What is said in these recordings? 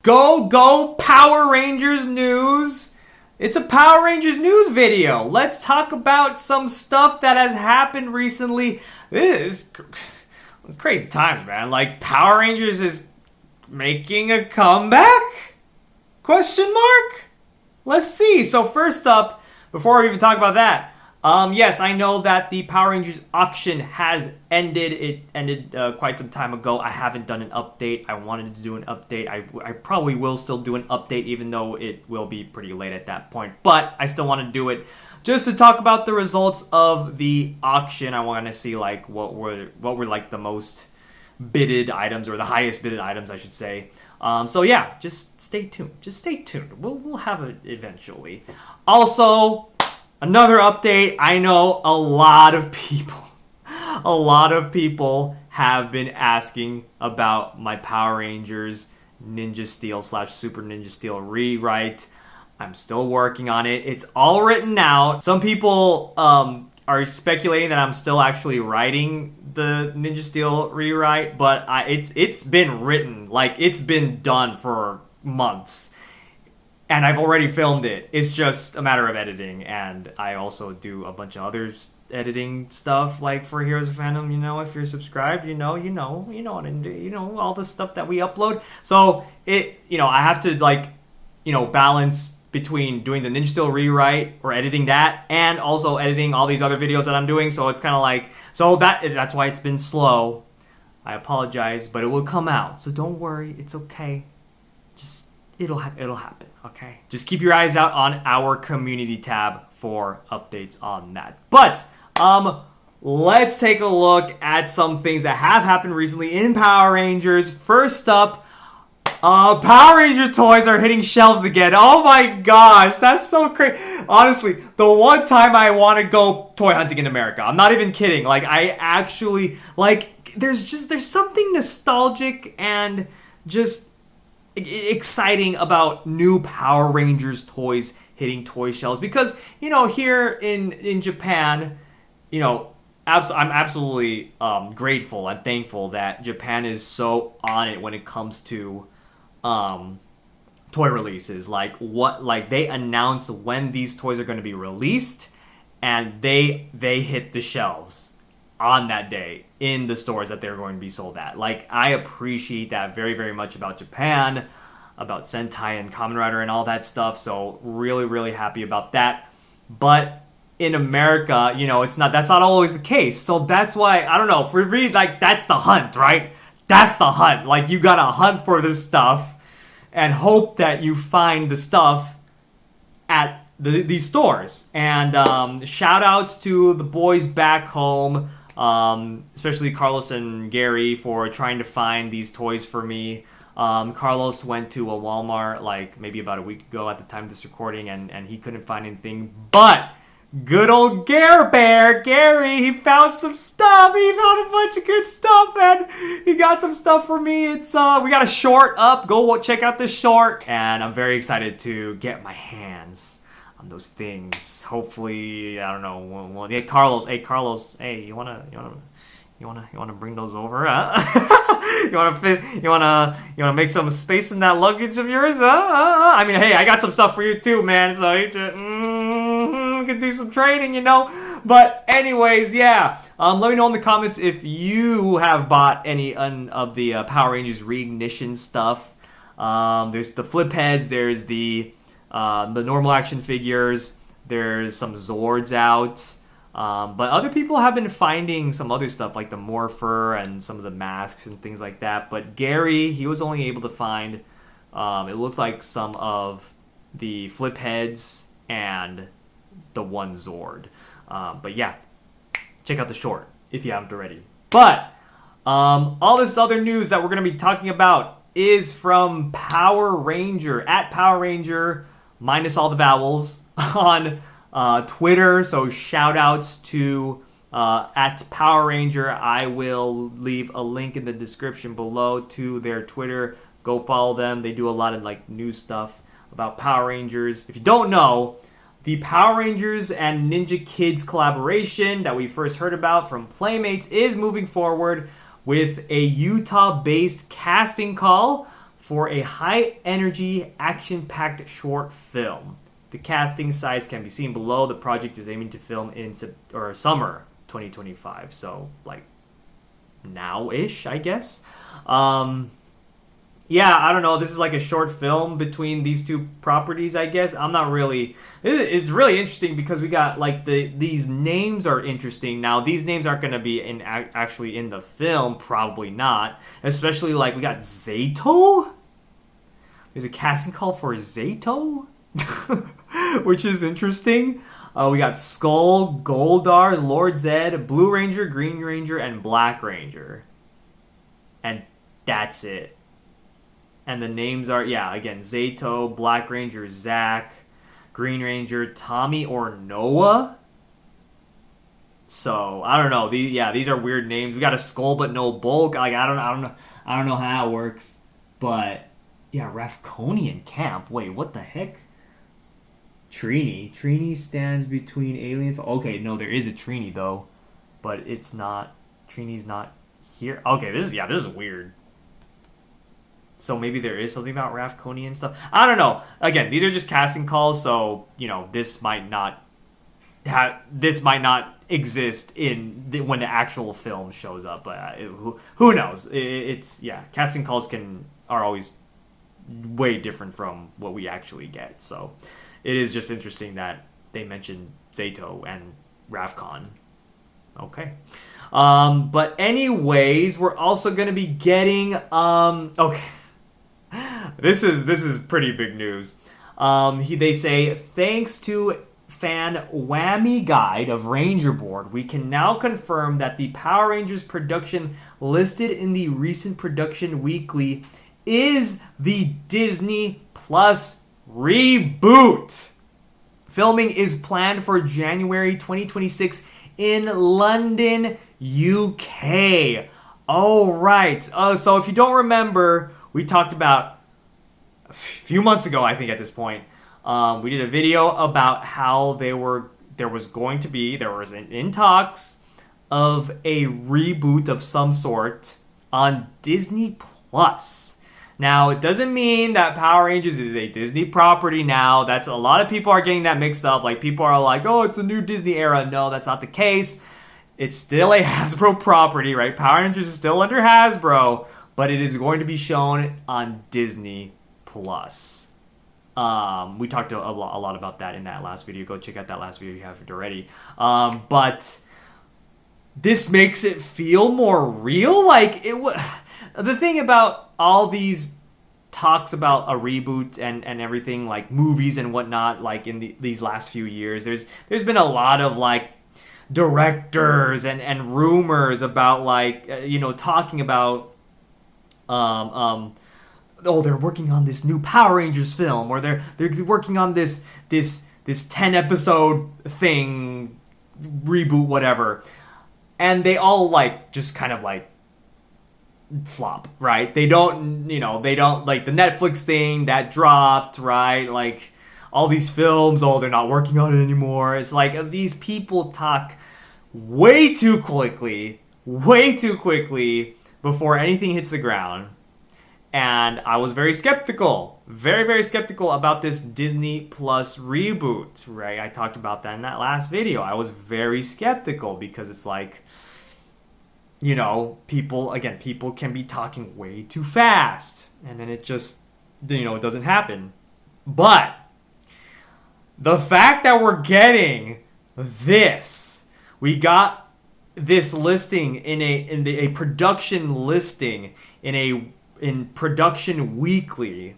Go Power Rangers news. It's a Power Rangers news video. Let's talk about some stuff that has happened recently. It's crazy times, man. Like, Power Rangers is making a comeback? Question mark? Let's see. So first up, before we even talk about that, yes, I know that the Power Rangers auction has ended. It ended quite some time ago. I haven't done an update. I wanted to do an update. I probably will still do an update, even though it will be pretty late at that point. But I still want to do it just to talk about the results of the auction. I want to see like what were like the most bidded items, or the highest bidded items, I should say. So yeah, just stay tuned. Just stay tuned. We'll have it eventually. Also, another update. I know a lot of people have been asking about my Power Rangers Ninja Steel / Super Ninja Steel rewrite. I'm still working on it. It's all written out. Some people are speculating that I'm still actually writing the Ninja Steel rewrite, but it's been written. Like, it's been done for months. And I've already filmed it. It's just a matter of editing, and I also do a bunch of other editing stuff, like for Heroes of Fandom. You know, if you're subscribed, you know what I do. You know, all the stuff that we upload. So I have to balance between doing the Ninja Steel rewrite or editing that, and also editing all these other videos that I'm doing. So it's kind of like, that's why it's been slow. I apologize, but it will come out. So don't worry, it's okay. It'll happen, okay? Just keep your eyes out on our community tab for updates on that. But let's take a look at some things that have happened recently in Power Rangers. First up, Power Ranger toys are hitting shelves again. Oh my gosh, that's so crazy. Honestly, the one time I want to go toy hunting in America, I'm not even kidding. Like, I actually, like, there's something nostalgic and just exciting about new Power Rangers toys hitting toy shelves, because here in Japan, I'm absolutely grateful and thankful that Japan is so on it when it comes to toy releases. Like they announce when these toys are going to be released, and they hit the shelves on that day in the stores that they're going to be sold at. Like, I appreciate that very, very much about Japan, about Sentai and Kamen Rider and all that stuff. So really, really happy about that. But in America, that's not always the case. So that's why, I don't know, for me, like, that's the hunt, right? That's the hunt. Like, you gotta hunt for this stuff and hope that you find the stuff at these stores. And shout outs to the boys back home, especially Carlos and Gary, for trying to find these toys for me. Carlos went to a Walmart like maybe about a week ago at the time of this recording, and he couldn't find anything. But good old Gary, he found some stuff. He found a bunch of good stuff, and he got some stuff for me. It's we got a short up. Go check out the short, and I'm very excited to get my hands on those things. Hopefully, I don't know. Hey Carlos, hey, you wanna bring those over? Huh? you wanna make some space in that luggage of yours? I mean, hey, I got some stuff for you too, man. So you can do some trading, But anyways, yeah. Let me know in the comments if you have bought any of the Power Rangers Reignition stuff. There's the flip heads. There's the normal action figures. There's some Zords out. But other people have been finding some other stuff like the Morpher and some of the masks and things like that. But Gary, he was only able to find, it looked like some of the flip heads and the one Zord. But yeah, check out the short if you haven't already. But all this other news that we're going to be talking about is from Power Ranger, at Power Ranger, minus all the vowels, on Twitter. So shout outs to at Power Ranger. I will leave a link in the description below to their Twitter. Go follow them. They do a lot of like new stuff about Power Rangers. If you don't know, the Power Rangers and Ninja Kids collaboration that we first heard about from Playmates is moving forward with a Utah-based casting call for a high-energy, action-packed short film. The casting sites can be seen below. The project is aiming to film in summer 2025, so like now-ish, I guess. Yeah, I don't know. This is like a short film between these two properties, I guess. I'm not really... It's really interesting because we got, like, these names are interesting. Now, these names aren't going to be actually in the film. Probably not. Especially, like, we got Zato? There's a casting call for Zato? Which is interesting. We got Skull, Goldar, Lord Zed, Blue Ranger, Green Ranger, and Black Ranger. And that's it. And the names are, yeah, again, Zato, Black Ranger, Zach, Green Ranger, Tommy or Noah. So I don't know. These are weird names. We got a Skull but no bulk. Like I don't know how that works. But yeah, Rafconian camp. Wait, what the heck? Trini stands between alien. Okay, no, there is a Trini though, but it's not. Trini's not here. Okay, this is weird. So maybe there is something about Rafconian stuff. I don't know. Again, these are just casting calls, so this might not exist when the actual film shows up. But who knows? It's casting calls are always way different from what we actually get. So it is just interesting that they mentioned Zato and Rafcon. Okay. But anyways, we're also gonna be getting okay. This is pretty big news. They say, thanks to fan Whammy Guide of Ranger Board, we can now confirm that the Power Rangers production listed in the recent production weekly is the Disney Plus reboot. Filming is planned for January 2026 in London, UK. Oh, right. So if you don't remember, we talked about a few months ago, I think at this point, we did a video about how there was in talks of a reboot of some sort on Disney Plus. Now, it doesn't mean that Power Rangers is a Disney property now. That's a lot of people are getting that mixed up. Like, people are like, oh, it's the new Disney era. No, that's not the case. It's still a Hasbro property, right? Power Rangers is still under Hasbro, but it is going to be shown on Disney Plus. We talked a lot about that in that last video. Go check out that last video if you haven't already. But this makes it feel more real. Like the thing about all these talks about a reboot and everything, like movies and whatnot, like in these last few years, there's been a lot of like directors and rumors about like talking about oh, they're working on this new Power Rangers film, or they're working on this 10 episode thing, reboot, whatever, and they all like just kind of like flop, right? They don't like the Netflix thing that dropped, right? Like all these films, oh, they're not working on it anymore. It's like these people talk way too quickly before anything hits the ground. And I was very skeptical, very skeptical about this Disney Plus reboot, right? I talked about that in that last video. I was very skeptical because it's like, people can be talking way too fast, and then it just, it doesn't happen. But the fact that we're getting this, we got this listing in a production listing in Production Weekly,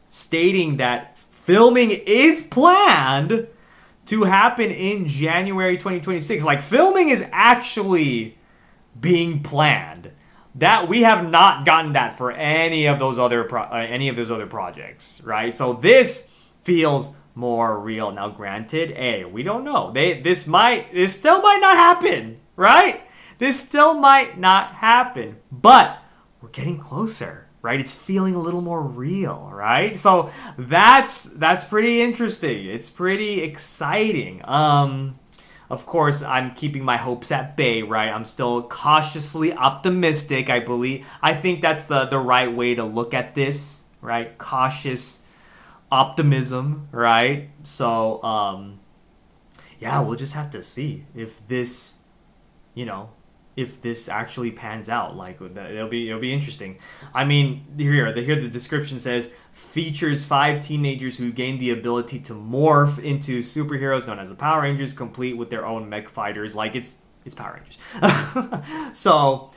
stating that filming is planned to happen in January 2026. Like, filming is actually being planned. That we have not gotten that for any of those other projects, right? So this feels more real. Now, granted, we don't know. This still might not happen, right? This still might not happen, but we're getting closer, right? It's feeling a little more real, right? So that's pretty interesting. It's pretty exciting. Of course, I'm keeping my hopes at bay, right? I'm still cautiously optimistic, I believe. I think that's the right way to look at this, right? Cautious optimism, right? So, yeah, we'll just have to see if this, you know, if this actually pans out. Like it'll be interesting. I mean, here the description says features 5 teenagers who gain the ability to morph into superheroes known as the Power Rangers, complete with their own mech fighters. Like it's Power Rangers. So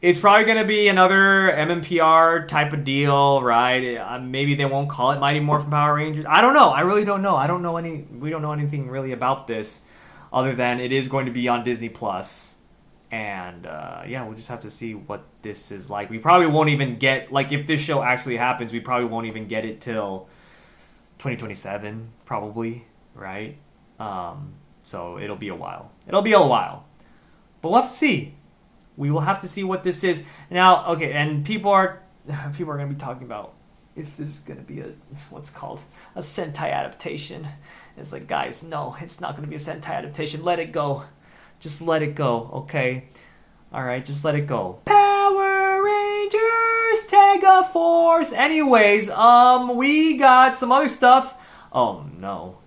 it's probably going to be another MMPR type of deal, right? Maybe they won't call it Mighty Morphin Power Rangers. I don't know. I really don't know. We don't know anything really about this other than it is going to be on Disney Plus. And yeah, we'll just have to see what this is like. We probably won't even get, like, if this show actually happens, we probably won't even get it till 2027, probably, right? So it'll be a while. But we'll have to see. We will have to see what this is. Now, okay, and people are going to be talking about if this is going to be what's called a Sentai adaptation. It's like, guys, no, it's not going to be a Sentai adaptation. Let it go. Just let it go, okay? Alright, just let it go. Power Rangers, Tega Force! Anyways, we got some other stuff. Oh, no.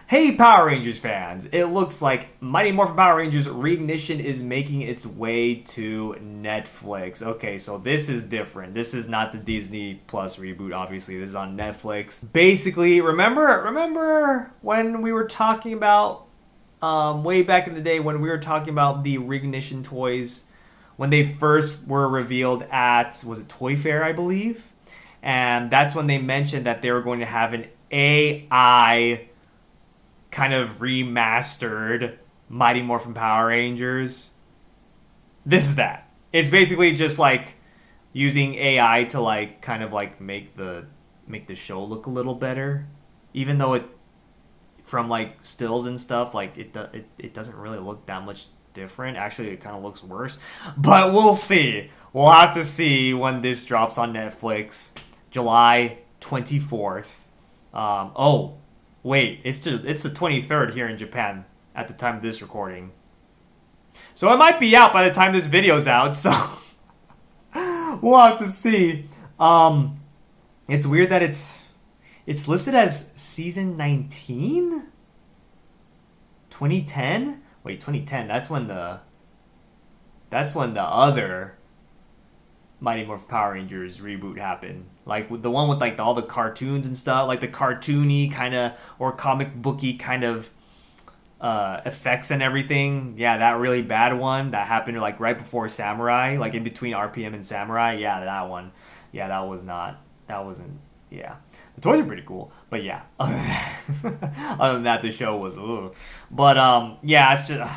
Hey, Power Rangers fans! It looks like Mighty Morphin Power Rangers Reignition is making its way to Netflix. Okay, so this is different. This is not the Disney Plus reboot, obviously. This is on Netflix. Basically, remember when we were talking about way back in the day when we were talking about the Reignition toys when they first were revealed at, was it Toy Fair, I believe? And that's when they mentioned that they were going to have an AI kind of remastered Mighty Morphin Power Rangers. This is that. It's basically just like using AI to like kind of like make the show look a little better, even though it from like stills and stuff, like it doesn't really look that much different. Actually, it kind of looks worse. But we'll see. We'll have to see when this drops on Netflix, July 24th. Oh, wait, it's the 23rd here in Japan at the time of this recording. So it might be out by the time this video's out. So we'll have to see. It's weird that it's listed as season 19? 2010? Wait, 2010. That's when the other Mighty Morphin Power Rangers reboot happened. Like with the one with like all the cartoons and stuff, like the cartoony kind of or comic booky kind of effects and everything. Yeah, that really bad one that happened like right before Samurai, like in between RPM and Samurai. Yeah, that one. Yeah, that wasn't. Yeah, the toys are pretty cool, but yeah. Other than that, the show was. Ugh. But yeah, it's just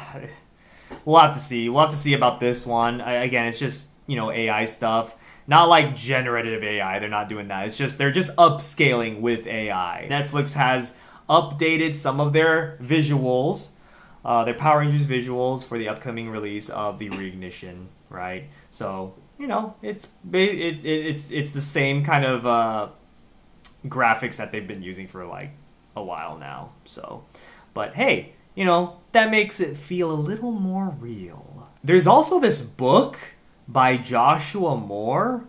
we'll have to see. We'll have to see about this one. Again, it's just AI stuff, not like generative AI. They're not doing that. It's just they're just upscaling with AI. Netflix has updated some of their visuals, their Power Rangers visuals for the upcoming release of the Reignition. Right, so it's the same kind of graphics that they've been using for like a while now. So, but hey, that makes it feel a little more real. There's also this book by Joshua Moore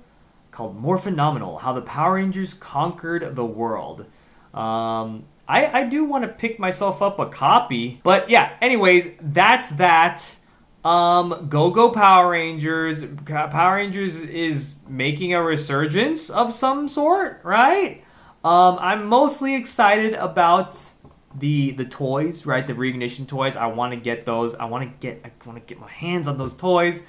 called More Phenomenal: How the Power Rangers Conquered the World. I do want to pick myself up a copy, but yeah, anyways, that's that. Go Power Rangers. Power Rangers is making a resurgence of some sort, right? I'm mostly excited about the toys, right? The Reignition toys. I want to get those. I want to get my hands on those toys.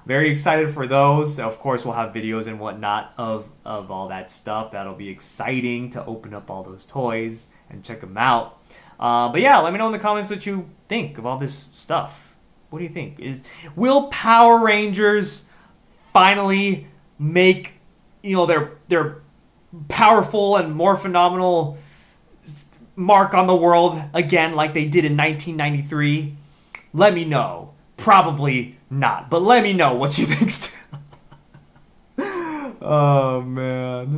Very excited for those. Of course, we'll have videos and whatnot of all that stuff. That'll be exciting to open up all those toys and check them out. But yeah, let me know in the comments what you think of all this stuff. What do you think? Will Power Rangers finally make their powerful and more phenomenal mark on the world again like they did in 1993? Let me know. Probably not, but let me know what you think. Oh man.